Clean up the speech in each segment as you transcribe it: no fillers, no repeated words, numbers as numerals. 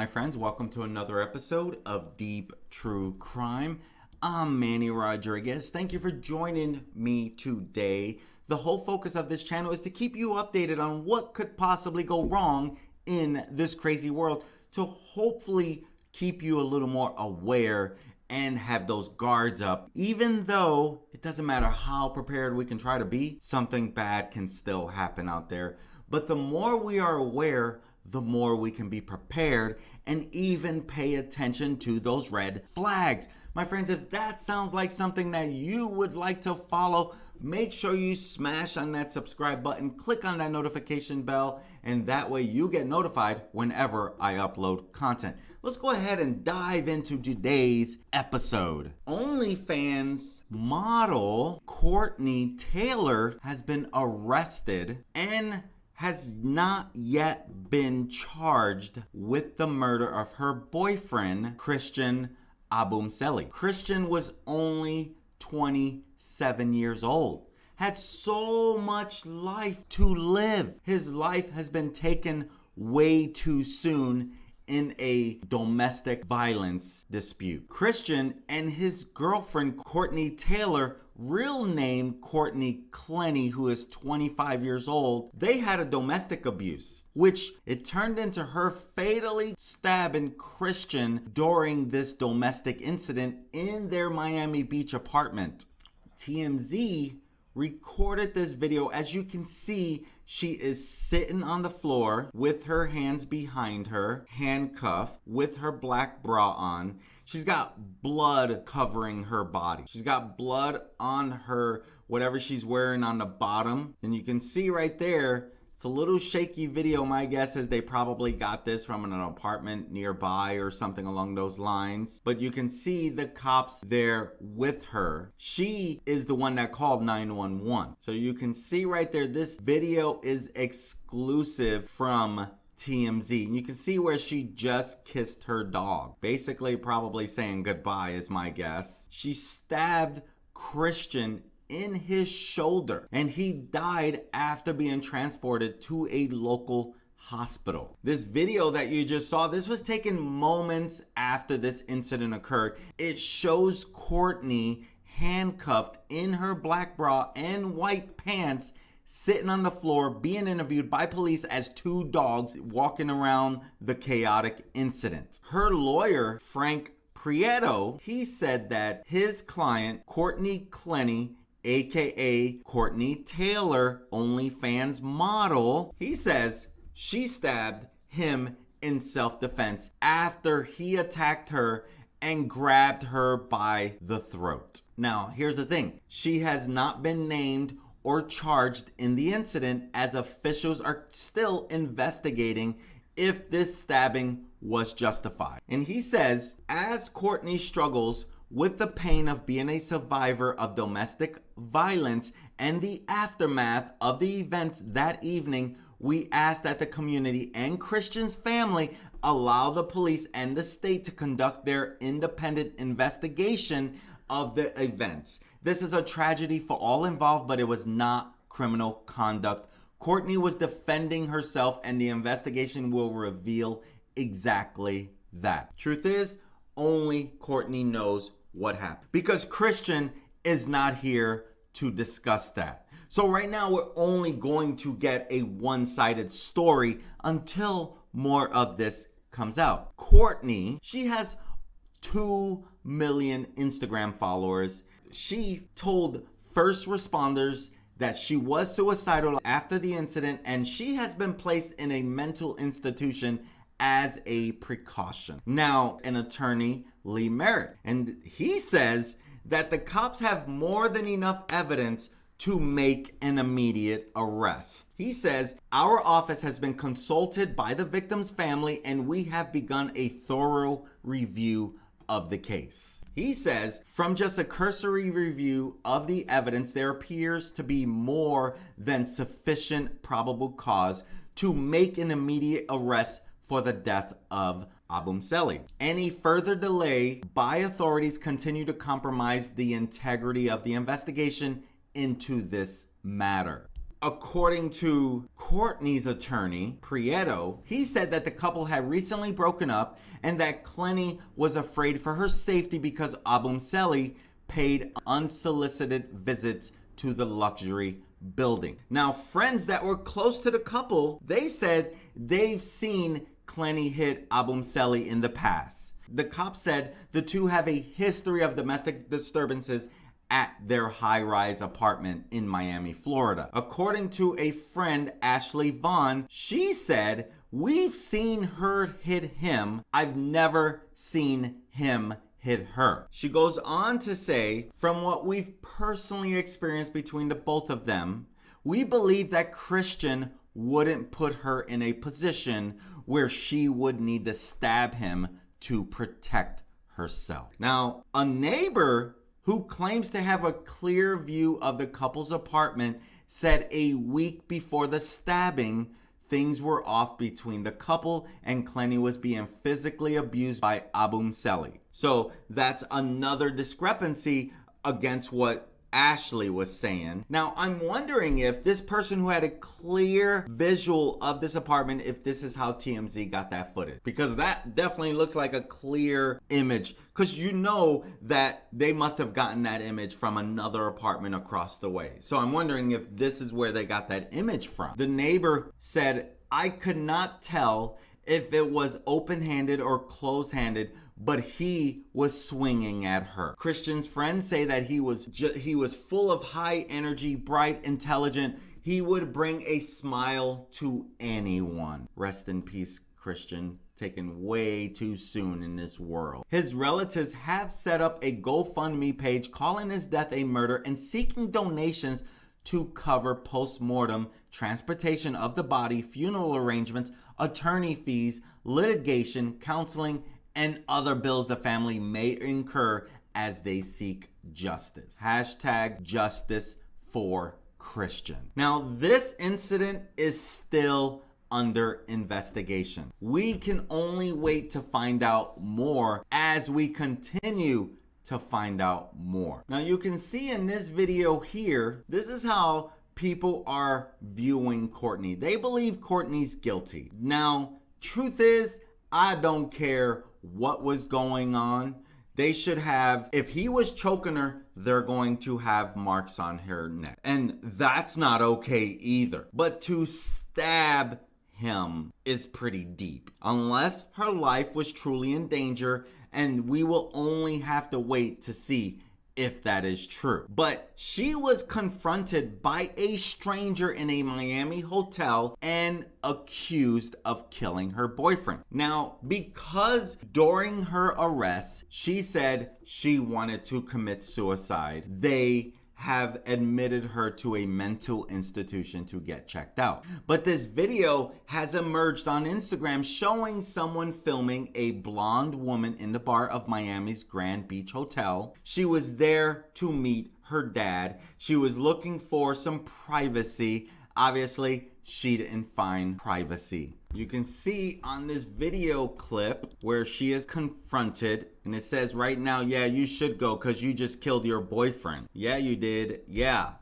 my friends. Welcome to another episode of Deep True Crime. I'm Manny Rodriguez. Thank you for joining me today. The whole focus of this channel is to keep you updated on what could possibly go wrong in this crazy world, to hopefully keep you a little more aware and have those guards up. Even though it doesn't matter how prepared we can try to be, something bad can still happen out there. But the more we are aware, the more we can be prepared and even pay attention to those red flags. My friends, if that sounds like something that you would like to follow, make sure you smash on that subscribe button, click on that notification bell, and that way you get notified whenever I upload content. Let's go ahead and dive into today's episode. OnlyFans model Courtney Tailor has been arrested and has not yet been charged with the murder of her boyfriend, Christian Obumseli. Christian was only 27 years old, had so much life to live. His life has been taken way too soon in a domestic violence dispute. Christian and his girlfriend, Courtney Tailor, real name Courtney Clenney, who is 25 years old, they had a domestic abuse, which it turned into her fatally stabbing Christian during this domestic incident in their Miami Beach apartment. TMZ recorded this video. As you can see, she is sitting on the floor with her hands behind her, handcuffed, with her black bra on. She's got blood covering her body. She's got blood on her, whatever she's wearing on the bottom. And you can see right there, it's a little shaky video. My guess is they probably got this from an apartment nearby or something along those lines. But you can see the cops there with her. She is the one that called 911. So you can see right there, this video is exclusive from TMZ. And you can see where she just kissed her dog. Basically probably saying goodbye is my guess. She stabbed Christian in his shoulder, and he died after being transported to a local hospital. This video that you just saw, this was taken moments after this incident occurred. It shows Courtney handcuffed in her black bra and white pants, sitting on the floor, being interviewed by police as two dogs walking around the chaotic incident. Her lawyer, Frank Prieto, he said that his client, Courtney Clenney, aka Courtney Tailor, OnlyFans model, he says she stabbed him in self-defense after he attacked her and grabbed her by the throat. Now, here's the thing. She has not been named or charged in the incident, as officials are still investigating if this stabbing was justified. And he says, as Courtney struggles with the pain of being a survivor of domestic violence and the aftermath of the events that evening, we ask that the community and Christian's family allow the police and the state to conduct their independent investigation of the events. This is a tragedy for all involved, but it was not criminal conduct. Courtney was defending herself, and the investigation will reveal exactly that. Truth is, only Courtney knows what happened, because Christian is not here to discuss that. So right now we're only going to get a one-sided story until more of this comes out. Courtney, she has 2 million Instagram followers. She told first responders that she was suicidal after the incident, and she has been placed in a mental institution as a precaution. Now, an attorney, Lee Merritt, and he says that the cops have more than enough evidence to make an immediate arrest. He says, our office has been consulted by the victim's family, and we have begun a thorough review of the case. He says, from just a cursory review of the evidence, there appears to be more than sufficient probable cause to make an immediate arrest for the death of Obumseli. Any further delay by authorities continue to compromise the integrity of the investigation into this matter. according to Courtney's attorney, Prieto, he said that the couple had recently broken up and that Clenney was afraid for her safety because Obumseli paid unsolicited visits to the luxury building. Now, friends that were close to the couple, they said they've seen Clenney hit Obumseli in the past. The cops said the two have a history of domestic disturbances at their high-rise apartment in Miami, Florida. According to a friend, Ashley Vaughn, she said, "We've seen her hit him. I've never seen him hit her." She goes on to say, "From what we've personally experienced between the both of them, we believe that Christian wouldn't put her in a position where she would need to stab him to protect herself." Now, a neighbor who claims to have a clear view of the couple's apartment said a week before the stabbing, things were off between the couple and Clenney was being physically abused by Obumseli. So that's another discrepancy against what Ashley was saying. Now, I'm wondering if this person who had a clear visual of this apartment, if this is how TMZ got that footage. Because that definitely looks like a clear image. Because you know that they must have gotten that image from another apartment across the way. So I'm wondering if this is where they got that image from. The neighbor said, "I could not tell if it was open-handed or closed-handed, but he was swinging at her." Christian's friends say that he was full of high energy, bright, intelligent. He would bring a smile to anyone. Rest in peace, Christian. Taken way too soon in this world. His relatives have set up a GoFundMe page calling his death a murder and seeking donations to cover post-mortem, transportation of the body, funeral arrangements, attorney fees, litigation, counseling, and other bills the family may incur as they seek justice. Hashtag justice for Christian. Now, this incident is still under investigation. We can only wait to find out more as we continue to find out more. Now, you can see in this video here, this is how people are viewing Courtney. They believe Courtney's guilty. Now, truth is, I don't care what was going on. They should have, if he was choking her, they're going to have marks on her neck. And that's not okay either. But to stab him is pretty deep. Unless her life was truly in danger, and we will only have to wait to see if that is true. But she was confronted by a stranger in a Miami hotel and accused of killing her boyfriend. Now, because during her arrest, she said she wanted to commit suicide, they have admitted her to a mental institution to get checked out. But this video has emerged on Instagram showing someone filming a blonde woman in the bar of Miami's Grand Beach Hotel. She was there to meet her dad. She was looking for some privacy. Obviously, she didn't find privacy. You can see on this video clip where she is confronted and it says right now, "Yeah, you should go because you just killed your boyfriend." "Yeah, you did. Yeah.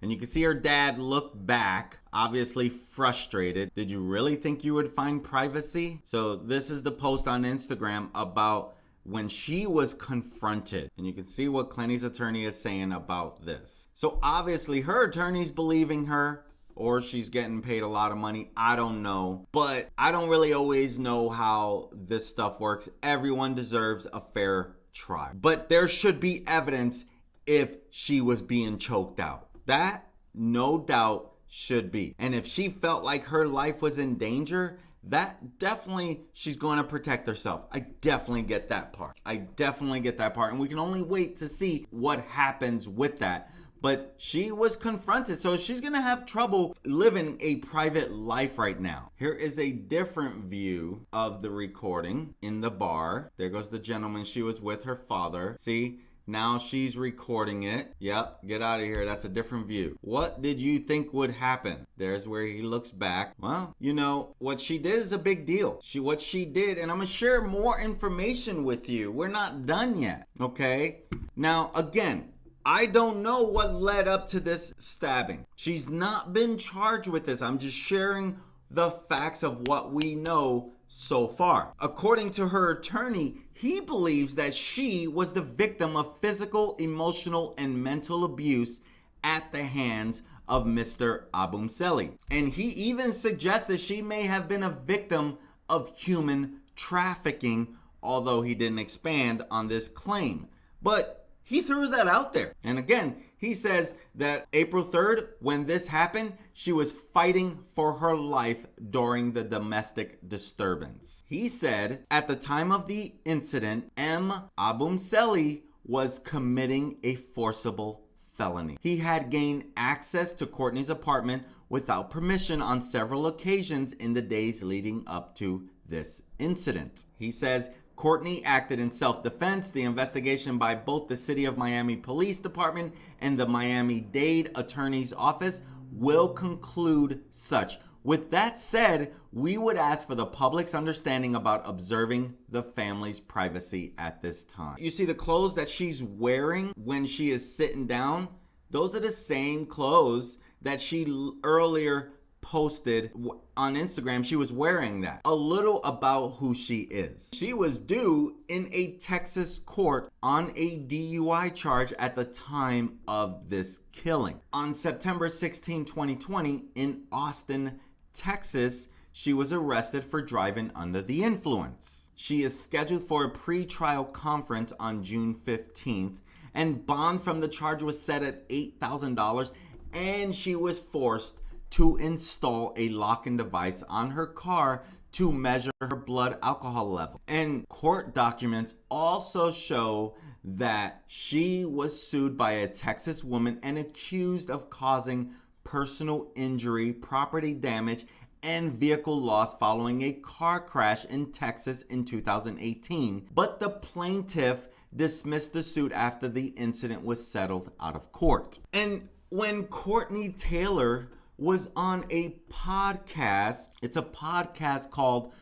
And you can see her dad look back, obviously frustrated. "Did you really think you would find privacy?" So this is the post on Instagram about when she was confronted. And you can see what Clenney's attorney is saying about this. So obviously her attorney's believing her, or she's getting paid a lot of money. I don't know. But I don't really always know how this stuff works. Everyone deserves a fair trial. But there should be evidence if she was being choked out. That, no doubt, should be. And if she felt like her life was in danger, that definitely, she's going to protect herself. I definitely get that part. And we can only wait to see what happens with that. But she was confronted, so she's gonna have trouble living a private life right now. Here is a different view of the recording in the bar. There goes the gentleman she was with, her father. See, now she's recording it. Yep, get out of here. That's a different view. What did you think would happen? There's where he looks back. Well, you know, what she did is a big deal. What she did, and I'm gonna share more information with you. We're not done yet, okay? Now, again, I don't know what led up to this stabbing. She's not been charged with this. I'm just sharing the facts of what we know so far. According to her attorney, he believes that she was the victim of physical, emotional, and mental abuse at the hands of Mr. Obumseli. And he even suggested she may have been a victim of human trafficking, although he didn't expand on this claim. But he threw that out there. And again, he says that April 3rd, when this happened, she was fighting for her life during the domestic disturbance. He said at the time of the incident, M. Obumseli was committing a forcible felony. He had gained access to Courtney's apartment without permission on several occasions in the days leading up to this incident. He says Courtney acted in self-defense. The investigation by both the City of Miami Police Department and the Miami-Dade Attorney's Office will conclude such. With that said, we would ask for the public's understanding about observing the family's privacy at this time. You see the clothes that she's wearing when she is sitting down? Those are the same clothes that she earlier posted on Instagram. She was wearing that. A little about who she is. She was due in a Texas court on a DUI charge at the time of this killing. On September 16, 2020, in Austin, Texas, she was arrested for driving under the influence. She is scheduled for a pre-trial conference on June 15th, and bond from the charge was set at $8,000, and she was forced to install a locking device on her car to measure her blood alcohol level. And court documents also show that she was sued by a Texas woman and accused of causing personal injury, property damage, and vehicle loss following a car crash in Texas in 2018. But the plaintiff dismissed the suit after the incident was settled out of court. And when Courtney Tailor was on a podcast, it's a podcast called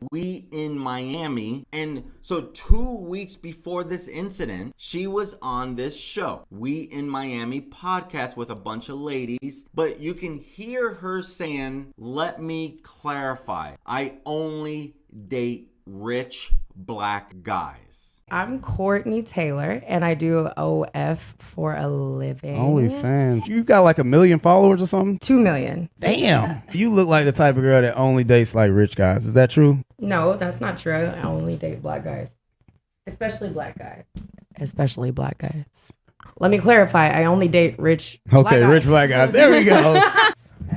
We in Miami. And so 2 weeks before this incident, she was on this show, We in Miami podcast, with a bunch of ladies. But you can hear her saying, "Let me clarify, I only date rich black guys." I'm Courtney Tailor, and I do OF for a living. OnlyFans. You got like 1 million followers or something? 2 million. Damn. You look like the type of girl that only dates like rich guys. Is that true? No, that's not true. I only date black guys. Especially black guys. Especially black guys. Let me clarify. I only date rich black guys. Rich black guys. There we go.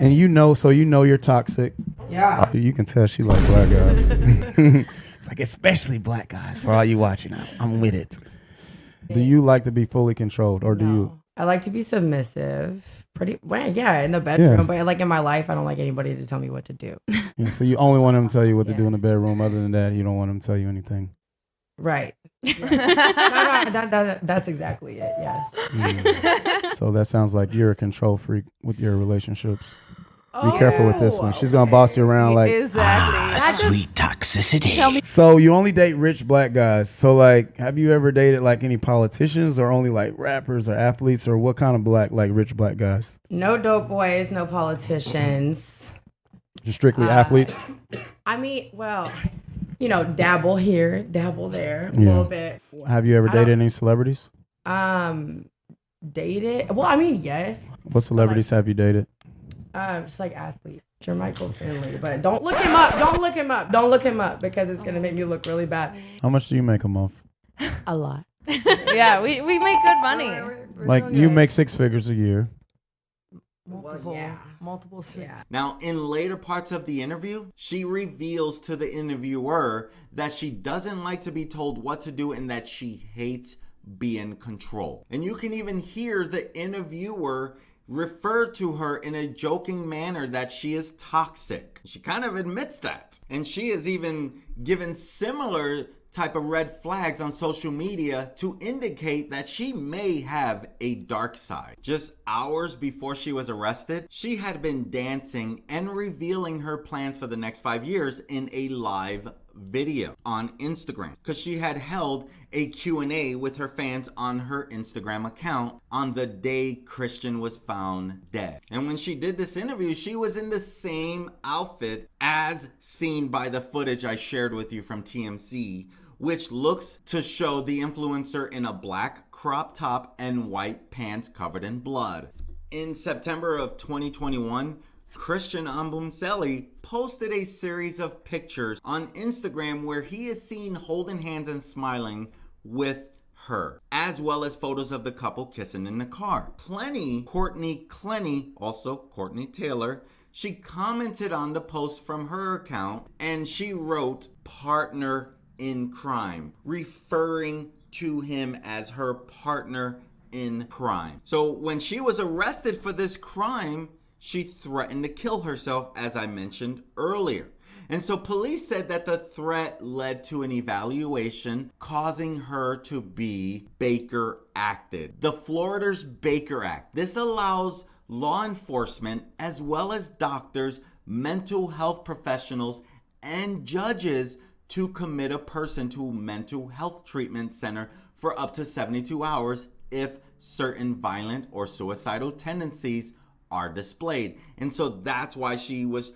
And you know you're toxic. Yeah. You can tell she like black guys. It's like, especially black guys. For all you watching, I'm with it. Do you like to be fully controlled, or do you? I like to be submissive. Pretty well, yeah, in the bedroom. Yes. But like in my life, I don't like anybody to tell me what to do. Yeah, so you only want them to tell you what to do in the bedroom. Other than that, you don't want them to tell you anything. Right. No, that's exactly it. Yes. Mm. So that sounds like you're a control freak with your relationships. Be careful with this one. She's gonna boss you around like exactly. Sweet toxicity. Tell me. So you only date rich black guys. So like, have you ever dated like any politicians, or only like rappers or athletes, or what kind of rich black guys? No dope boys, no politicians. Just strictly athletes. I mean, well, dabble here, dabble there, a little bit. Have you ever dated any celebrities? Dated? Well, I mean, yes. What celebrities have you dated? Just like athlete, Jermichael Finley, but don't look him up. Don't look him up. Don't look him up because it's gonna make me look really bad. How much do you make a month? A lot. Yeah, we make good money. Like you make 6 figures a year. Multiple six. Yeah. Now, in later parts of the interview, she reveals to the interviewer that she doesn't like to be told what to do and that she hates being in control. And you can even hear the interviewer refer to her in a joking manner that she is toxic. She kind of admits that. And she has even given similar type of red flags on social media to indicate that she may have a dark side. Just hours before she was arrested, she had been dancing and revealing her plans for the next 5 years in a live video on Instagram because she had held a Q&A with her fans on her Instagram account on the day Christian was found dead. And when she did this interview, she was in the same outfit as seen by the footage I shared with you from TMZ, which looks to show the influencer in a black crop top and white pants covered in blood. In September of 2021, Christian Obumseli posted a series of pictures on Instagram where he is seen holding hands and smiling with her, as well as photos of the couple kissing in the car. Courtney Clenney, also Courtney Tailor, she commented on the post from her account and she wrote partner in crime, referring to him as her partner in crime. So when she was arrested for this crime, she threatened to kill herself, as I mentioned earlier. And so police said that the threat led to an evaluation causing her to be Baker acted. The Florida's Baker Act. This allows law enforcement as well as doctors, mental health professionals, and judges to commit a person to a mental health treatment center for up to 72 hours if certain violent or suicidal tendencies are displayed. And so that's why she was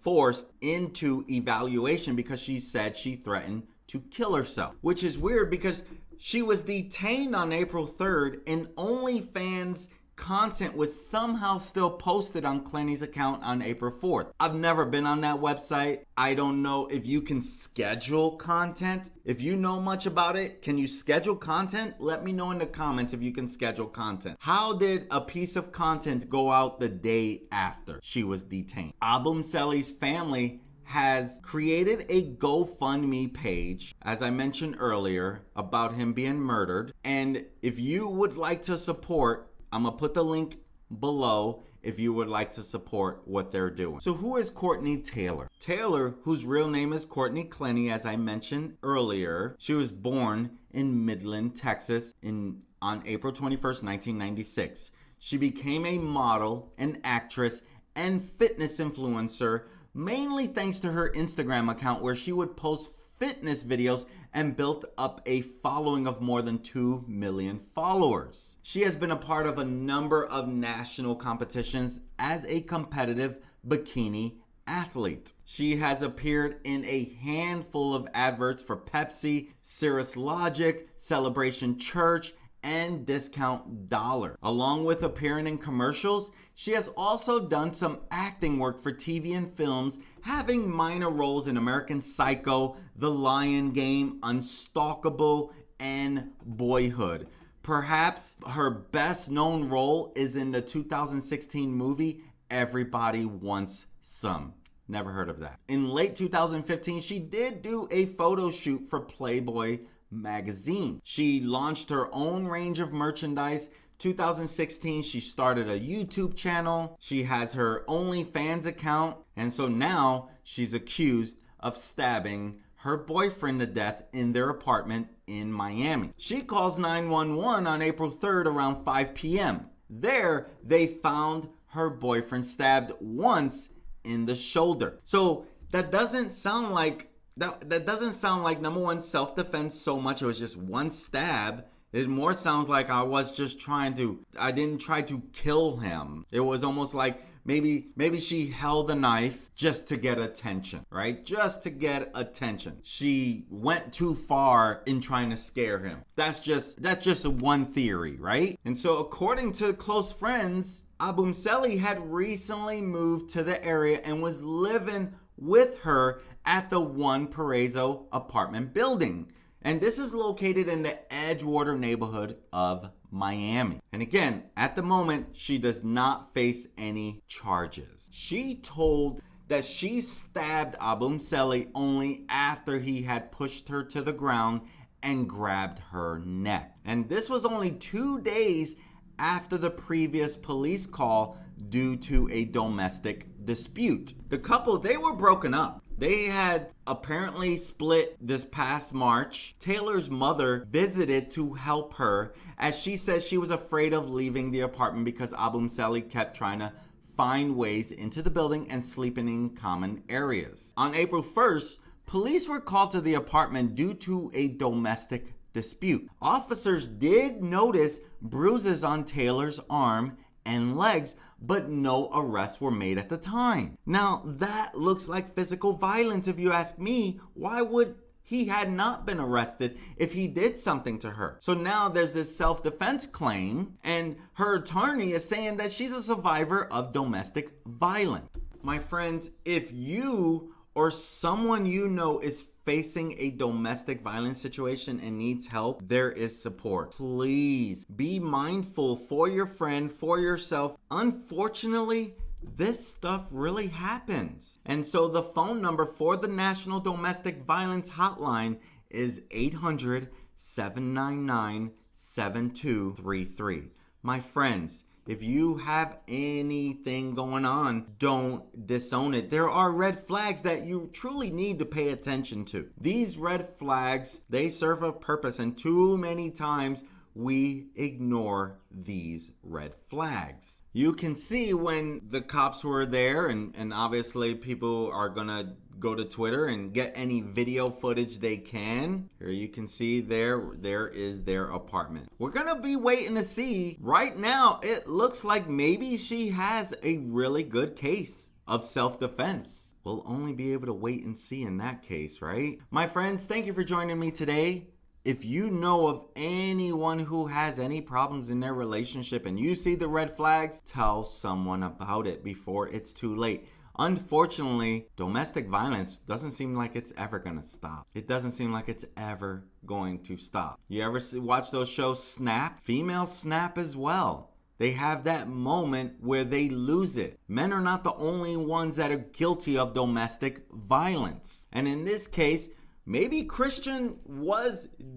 forced into evaluation, because she said she threatened to kill herself, which is weird because she was detained on April 3rd and OnlyFans content was somehow still posted on Clenney's account on April 4th. I've never been on that website. I don't know if you can schedule content. If you know much about it, can you schedule content? Let me know in the comments if you can schedule content. How did a piece of content go out the day after she was detained? Obumseli's family has created a GoFundMe page, as I mentioned earlier, about him being murdered. And if you would like to support, I'm going to put the link below if you would like to support what they're doing. So who is Courtney Tailor? Tailor, whose real name is Courtney Clenney, as I mentioned earlier. She was born in Midland, Texas on April 21st, 1996. She became a model, an actress, and fitness influencer, mainly thanks to her Instagram account where she would post fitness videos and built up a following of more than 2 million followers. She has been a part of a number of national competitions as a competitive bikini athlete. She has appeared in a handful of adverts for Pepsi, Cirrus Logic, Celebration Church, and Discount Dollar. Along with appearing in commercials, she has also done some acting work for TV and films, having minor roles in American Psycho, The Lion Game, Unstalkable, and Boyhood. Perhaps her best known role is in the 2016 movie Everybody Wants Some. Never heard of that. In late 2015, she did do a photo shoot for Playboy magazine. She launched her own range of merchandise. 2016, she started a YouTube channel. She has her OnlyFans account. And so now she's accused of stabbing her boyfriend to death in their apartment in Miami. She calls 911 on April 3rd around 5 p.m. There, they found her boyfriend stabbed once in the shoulder. So that doesn't sound like That doesn't sound like, number one, self-defense so much. It was just one stab. It more sounds like I didn't try to kill him. It was almost like maybe she held the knife just to get attention, right? Just to get attention. She went too far in trying to scare him. That's just one theory, right? And so according to close friends, Obumseli had recently moved to the area and was living with her at the One Paraiso apartment building. And this is located in the Edgewater neighborhood of Miami. And again, at the moment, she does not face any charges. She told that she stabbed Obumseli only after he had pushed her to the ground and grabbed her neck. And this was only 2 days after the previous police call due to a domestic dispute. The couple, they were broken up. They had apparently split this past March. Taylor's mother visited to help her, as she said she was afraid of leaving the apartment because Obumseli kept trying to find ways into the building and sleeping in common areas. On April 1st, Police were called to the apartment due to a domestic dispute. Officers did notice bruises on Taylor's arm and legs, but no arrests were made at the time. Now, that looks like physical violence if you ask me. Why would he had not been arrested if he did something to her? So now there's this self-defense claim, and her attorney is saying that she's a survivor of domestic violence. My friends, if you or someone you know is facing a domestic violence situation and needs help, there is support. Please be mindful for your friend, for yourself. Unfortunately, this stuff really happens. And so the phone number for the National Domestic Violence Hotline is 800-799-7233. My friends, if you have anything going on, don't disown it. There are red flags that you truly need to pay attention to. These red flags, they serve a purpose, and too many times we ignore these red flags. You can see when the cops were there, and obviously people are gonna go to Twitter and get any video footage they can. Here you can see there is their apartment. We're gonna be waiting to see. Right now, it looks like maybe she has a really good case of self-defense. We'll only be able to wait and see in that case, right? My friends, thank you for joining me today. If you know of anyone who has any problems in their relationship and you see the red flags, tell someone about it before it's too late. Unfortunately, domestic violence doesn't seem like it's ever gonna stop. It doesn't seem like it's ever going to stop. You ever watch those shows Snap? Females snap as well. They have that moment where they lose it. Men are not the only ones that are guilty of domestic violence. And in this case, maybe Christian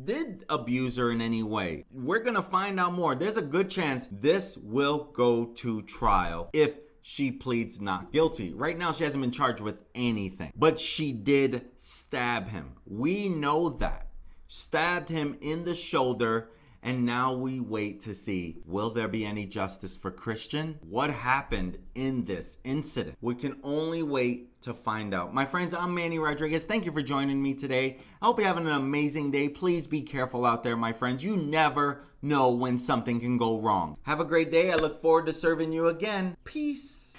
did abuse her in any way. We're gonna find out more. There's a good chance this will go to trial if she pleads not guilty. Right now, she hasn't been charged with anything, but she did stab him. We know that. Stabbed him in the shoulder, and now we wait to see, will there be any justice for Christian? What happened in this incident? We can only wait to find out. My friends, I'm Manny Rodriguez. Thank you for joining me today. I hope you're having an amazing day. Please be careful out there, my friends. You never know when something can go wrong. Have a great day. I look forward to serving you again. Peace.